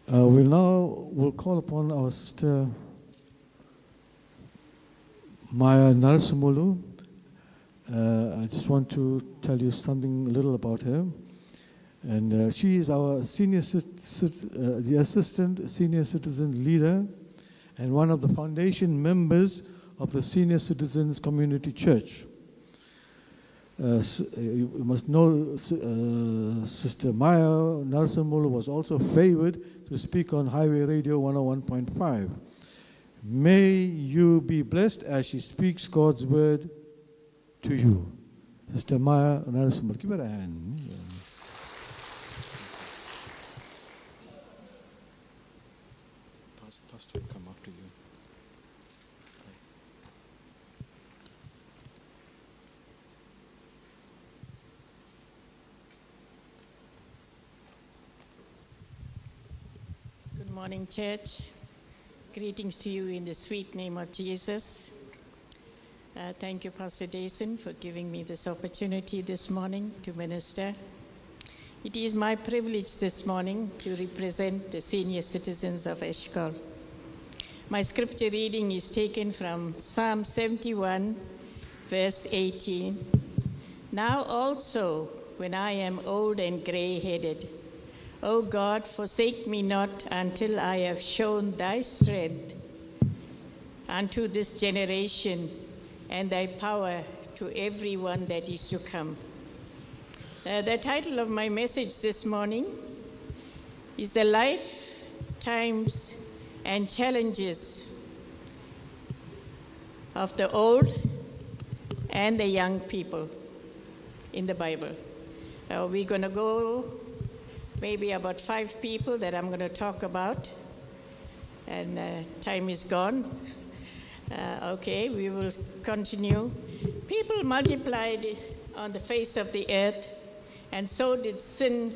We'll call upon our sister Maya Narasimulu. I just want to tell you something a little about her. And she is our the assistant senior citizen leader and one of the foundation members of the Senior Citizens Community Church. You must know Sister Maya Narasimulu was also favored to speak on Highway Radio 101.5. May you be blessed as she speaks God's word to you. Sister Maya Narasimulu, give her a hand. Pastor will come after you. Good morning, church. Greetings to you in the sweet name of Jesus. Thank you, Pastor Dason, for giving me this opportunity this morning to minister. It is my privilege this morning to represent the senior citizens of Eshkol. My scripture reading is taken from Psalm 71, verse 18. Now also, when I am old and gray-headed, O God, forsake me not until I have shown thy strength unto this generation and thy power to everyone that is to come. The title of my message this morning is The Life, Times, and Challenges of the Old and the Young People in the Bible. We're going to go maybe about 5 people that I'm going to talk about, and time is gone. Okay, we will continue. People multiplied on the face of the earth, and so did sin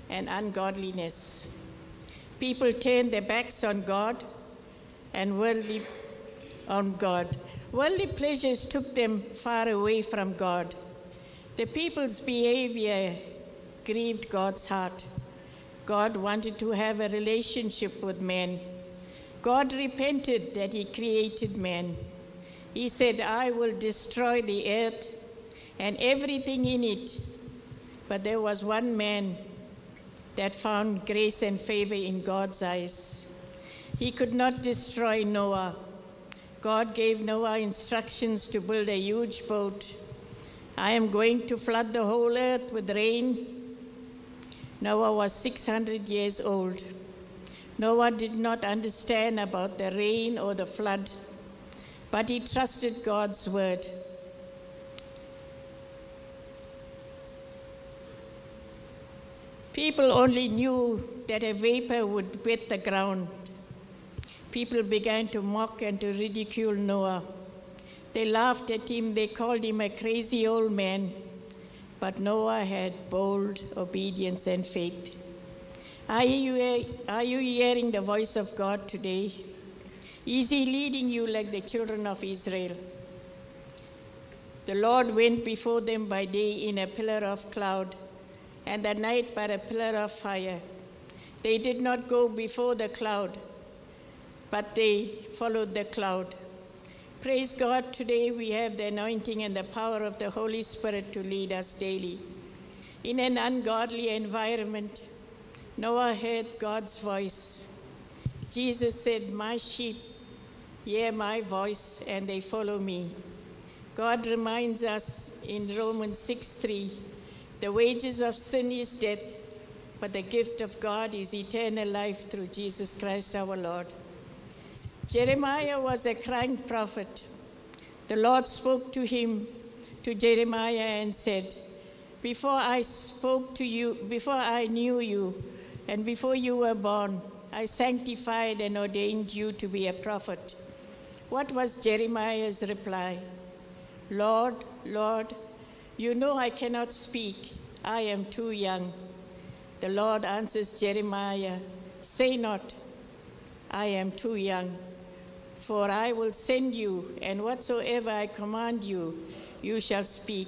and ungodliness. People turned their backs on God and worldly pleasures took them far away from God. The people's behavior grieved God's heart. God wanted to have a relationship with man. God repented that he created man. He said, I will destroy the earth and everything in it. But there was one man that found grace and favor in God's eyes. He could not destroy Noah. God gave Noah instructions to build a huge boat. I am going to flood the whole earth with rain. Noah was 600 years old. Noah did not understand about the rain or the flood, but he trusted God's word. People only knew that a vapor would wet the ground. People began to mock and to ridicule Noah. They laughed at him, they called him a crazy old man. But Noah had bold obedience and faith. Are you hearing the voice of God today? Is he leading you like the children of Israel? The Lord went before them by day in a pillar of cloud, and at night by a pillar of fire. They did not go before the cloud, but they followed the cloud. Praise God, today we have the anointing and the power of the Holy Spirit to lead us daily. In an ungodly environment, Noah heard God's voice. Jesus said, my sheep hear my voice and they follow me. God reminds us in Romans 6:3, the wages of sin is death, but the gift of God is eternal life through Jesus Christ our Lord. Jeremiah was a crying prophet. The Lord spoke to him, to Jeremiah, and said, before I spoke to you, before I knew you, and before you were born, I sanctified and ordained you to be a prophet. What was Jeremiah's reply? Lord, Lord, you know I cannot speak. I am too young. The Lord answers Jeremiah, say not, I am too young, for I will send you, and whatsoever I command you, you shall speak.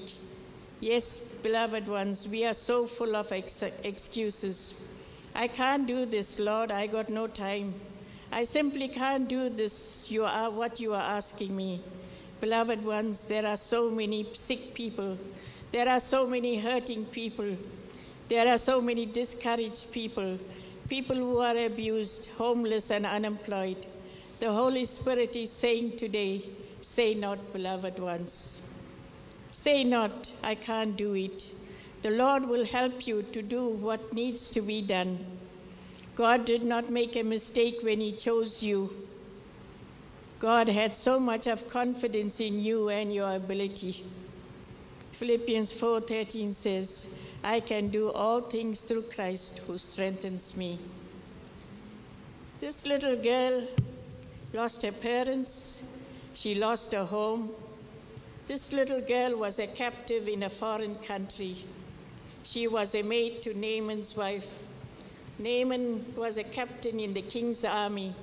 Yes, beloved ones, we are so full of excuses. I can't do this, Lord. I got no time. I simply can't do this. What you are asking me. Beloved ones, there are so many sick people. There are so many hurting people. There are so many discouraged people. People who are abused, homeless, and unemployed. The Holy Spirit is saying today, say not, beloved ones. Say not, I can't do it. The Lord will help you to do what needs to be done. God did not make a mistake when he chose you. God had so much of confidence in you and your ability. Philippians 4:13 says, I can do all things through Christ who strengthens me. This little girl lost her parents. She lost her home. This little girl was a captive in a foreign country. She was a maid to Naaman's wife. Naaman was a captain in the king's army.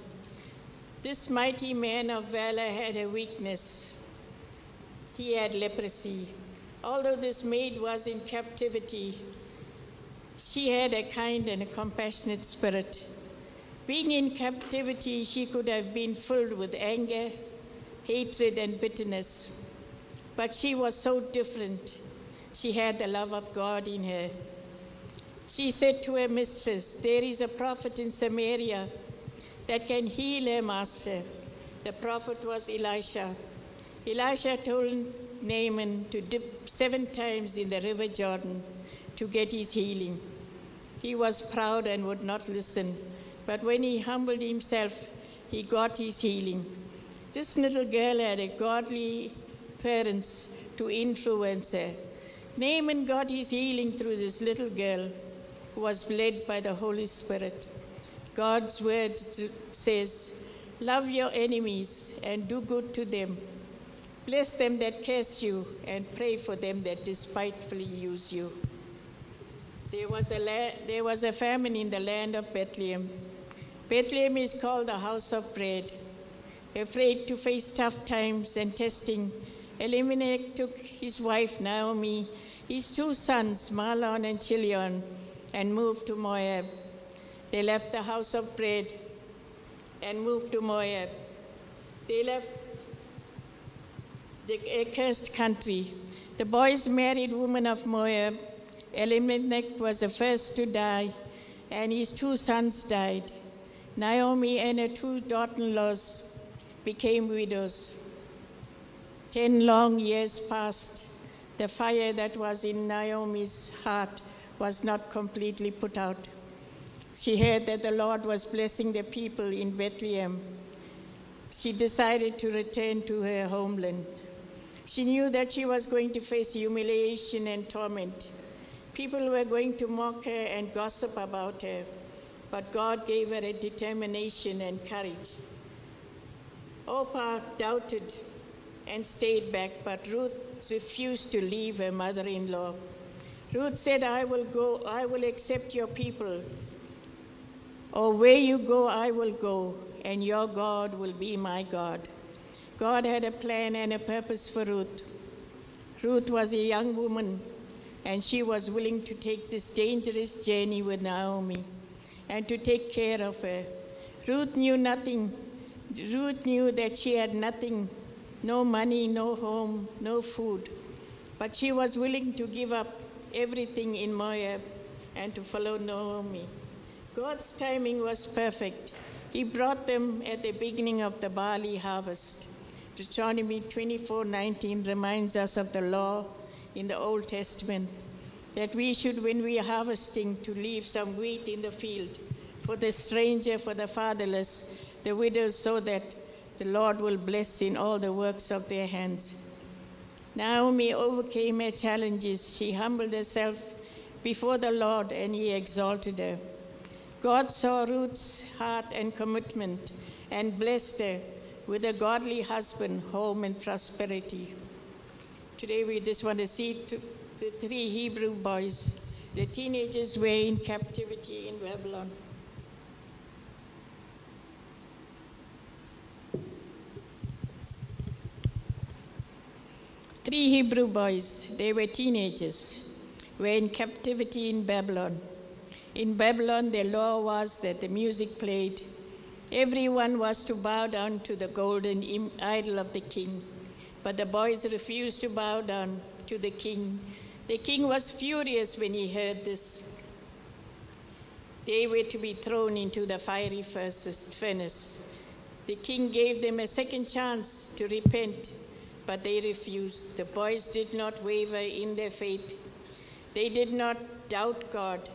This mighty man of valor had a weakness. He had leprosy. Although this maid was in captivity, she had a kind and a compassionate spirit. Being in captivity, she could have been filled with anger, hatred, and bitterness. But she was so different. She had the love of God in her. She said to her mistress, there is a prophet in Samaria that can heal her master. The prophet was Elisha. Elisha told Naaman to dip 7 times in the river Jordan to get his healing. He was proud and would not listen, but when he humbled himself, he got his healing. This little girl had a godly parents to influence her. Naaman got his healing through this little girl who was led by the Holy Spirit. God's word says, love your enemies and do good to them. Bless them that curse you and pray for them that despitefully use you. There was a famine in the land of Bethlehem. Bethlehem is called the house of bread. Afraid to face tough times and testing, Elimelech took his wife Naomi, his 2 sons, Mahlon and Chilion, and moved to Moab. They left the house of bread and moved to Moab. They left the accursed country. The boys married women of Moab. Elimelech was the first to die, and his 2 sons died. Naomi and her 2 daughter-in-laws became widows. 10 long years passed. The fire that was in Naomi's heart was not completely put out. She heard that the Lord was blessing the people in Bethlehem. She decided to return to her homeland. She knew that she was going to face humiliation and torment. People were going to mock her and gossip about her, but God gave her a determination and courage. Orpah doubted and stayed back, but Ruth refused to leave her mother-in-law. Ruth said, I will accept your people. Or where you go, I will go, and your God will be my God. God had a plan and a purpose for Ruth. Ruth was a young woman, and she was willing to take this dangerous journey with Naomi and to take care of her. Ruth knew nothing. Ruth knew that she had nothing, no money, no home, no food. But she was willing to give up everything in Moab and to follow Naomi. God's timing was perfect. He brought them at the beginning of the barley harvest. Deuteronomy 24:19 reminds us of the law in the Old Testament, that we should, when we are harvesting, to leave some wheat in the field for the stranger, for the fatherless, the widows, so that the Lord will bless in all the works of their hands. Naomi overcame her challenges. She humbled herself before the Lord, and he exalted her. God saw Ruth's heart and commitment and blessed her with a godly husband, home, and prosperity. Today we just want to see the 3 Hebrew boys. The teenagers were in captivity in Babylon. Three Hebrew boys, they were teenagers, were in captivity in Babylon. In Babylon, the law was that the music played. Everyone was to bow down to the golden idol of the king. But the boys refused to bow down to the king. The king was furious when he heard this. They were to be thrown into the fiery furnace. The king gave them a second chance to repent, but they refused. The boys did not waver in their faith. They did not doubt God.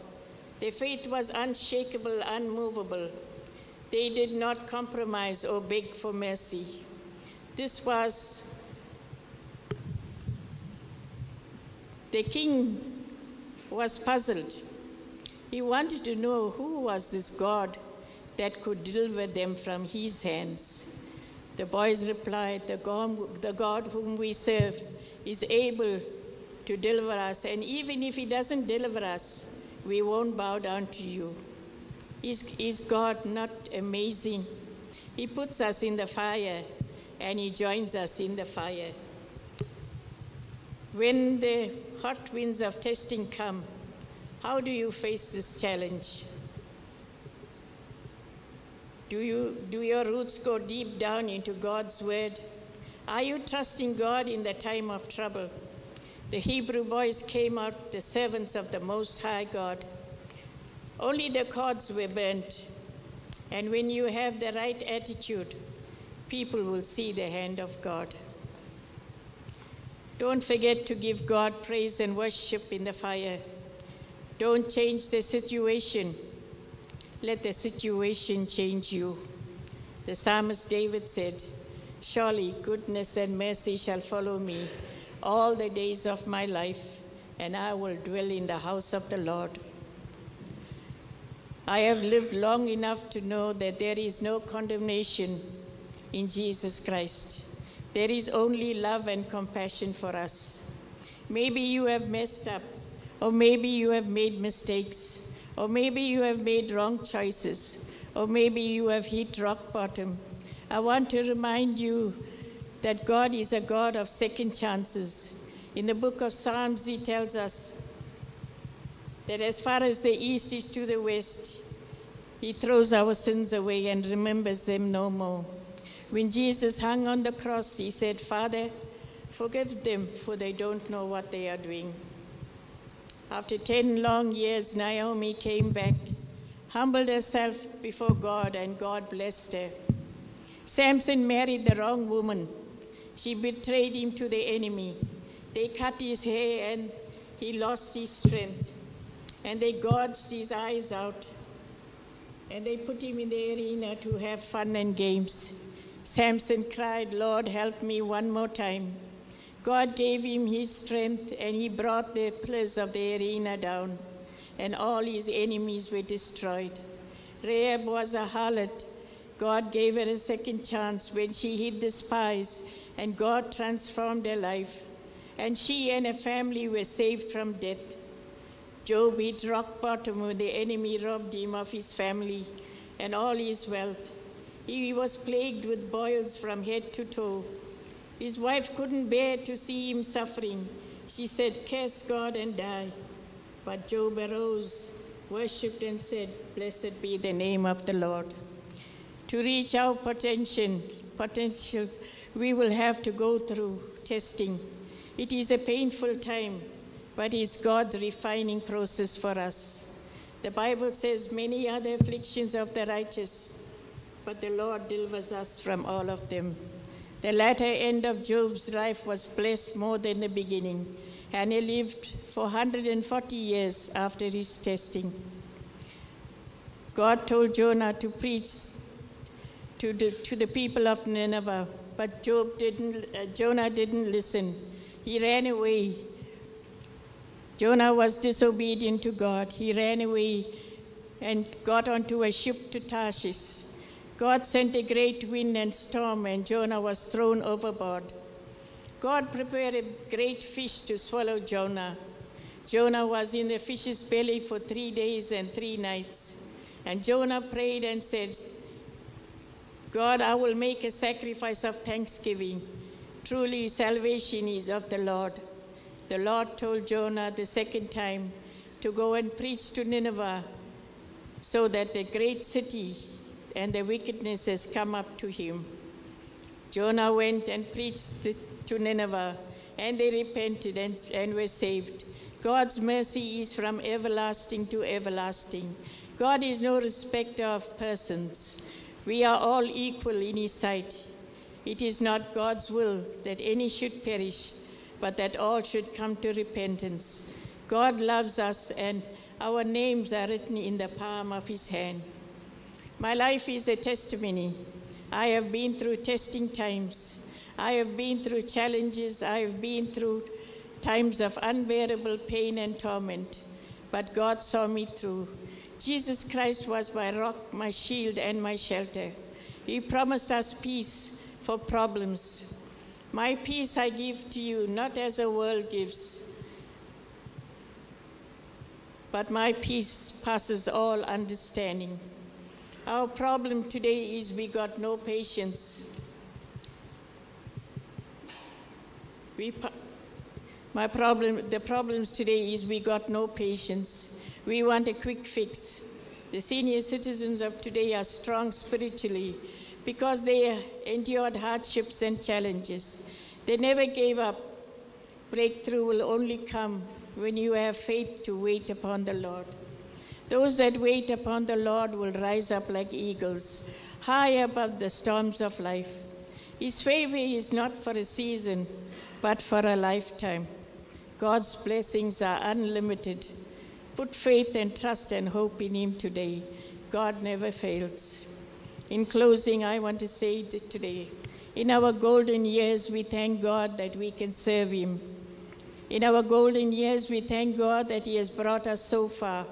Their faith was unshakable, unmovable. They did not compromise or beg for mercy. The king was puzzled. He wanted to know who was this God that could deliver them from his hands. The boys replied, the God whom we serve is able to deliver us, and even if he doesn't deliver us, we won't bow down to you. Is God not amazing? He puts us in the fire, and he joins us in the fire. When the hot winds of testing come, how do you face this challenge? Do your roots go deep down into God's word? Are you trusting God in the time of trouble? The Hebrew boys came out the servants of the Most High God. Only the cords were burnt. And when you have the right attitude, people will see the hand of God. Don't forget to give God praise and worship in the fire. Don't change the situation. Let the situation change you. The psalmist David said, "Surely goodness and mercy shall follow me all the days of my life, and I will dwell in the house of the Lord." I have lived long enough to know that there is no condemnation in Jesus Christ. There is only love and compassion for us. Maybe you have messed up, or maybe you have made mistakes, or maybe you have made wrong choices, or maybe you have hit rock bottom. I want to remind you that God is a God of second chances. In the book of Psalms, he tells us that as far as the east is to the west, he throws our sins away and remembers them no more. When Jesus hung on the cross, he said, "Father, forgive them, for they don't know what they are doing." After 10 long years, Naomi came back, humbled herself before God, and God blessed her. Samson married the wrong woman. She betrayed him to the enemy. They cut his hair, and he lost his strength. And they gouged his eyes out, and they put him in the arena to have fun and games. Samson cried, "Lord, help me one more time." God gave him his strength, and he brought the pillars of the arena down, and all his enemies were destroyed. Rahab was a harlot. God gave her a second chance when she hid the spies, and God transformed her life, and she and her family were saved from death. Job hit rock bottom when the enemy robbed him of his family and all his wealth. He was plagued with boils from head to toe. His wife couldn't bear to see him suffering. She said, "Curse God and die." But Job arose, worshipped, and said, "Blessed be the name of the Lord." To reach our potential, we will have to go through testing. It is a painful time, but it's God's refining process for us. The Bible says, "Many are the afflictions of the righteous, but the Lord delivers us from all of them." The latter end of Job's life was blessed more than the beginning, and he lived for 140 years after his testing. God told Jonah to preach to the people of Nineveh, but Jonah didn't listen. He ran away. Jonah was disobedient to God. He ran away and got onto a ship to Tarshish. God sent a great wind and storm, and Jonah was thrown overboard. God prepared a great fish to swallow Jonah. Jonah was in the fish's belly for 3 days and 3 nights. And Jonah prayed and said, "God, I will make a sacrifice of thanksgiving. Truly, salvation is of the Lord." The Lord told Jonah the second time to go and preach to Nineveh so that the great city and the wickedness has come up to him. Jonah went and preached to Nineveh, and they repented and were saved. God's mercy is from everlasting to everlasting. God is no respecter of persons. We are all equal in his sight. It is not God's will that any should perish, but that all should come to repentance. God loves us, and our names are written in the palm of his hand. My life is a testimony. I have been through testing times. I have been through challenges. I have been through times of unbearable pain and torment, but God saw me through. Jesus Christ was my rock, my shield, and my shelter. He promised us peace for problems. My peace I give to you, not as the world gives, but my peace passes all understanding. Our problem today is we got no patience. The problems today is we got no patience. We want a quick fix. The senior citizens of today are strong spiritually because they endured hardships and challenges. They never gave up. Breakthrough will only come when you have faith to wait upon the Lord. Those that wait upon the Lord will rise up like eagles, high above the storms of life. His favor is not for a season, but for a lifetime. God's blessings are unlimited. Put faith and trust and hope in him today. God never fails. In closing, I want to say today, in our golden years, we thank God that we can serve him. In our golden years, we thank God that he has brought us so far.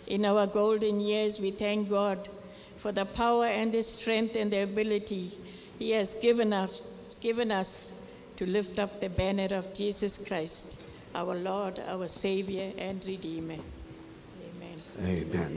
In our golden years, we thank God for the power and the strength and the ability he has given us to lift up the banner of Jesus Christ, our Lord, our Savior and Redeemer. Amen. Amen.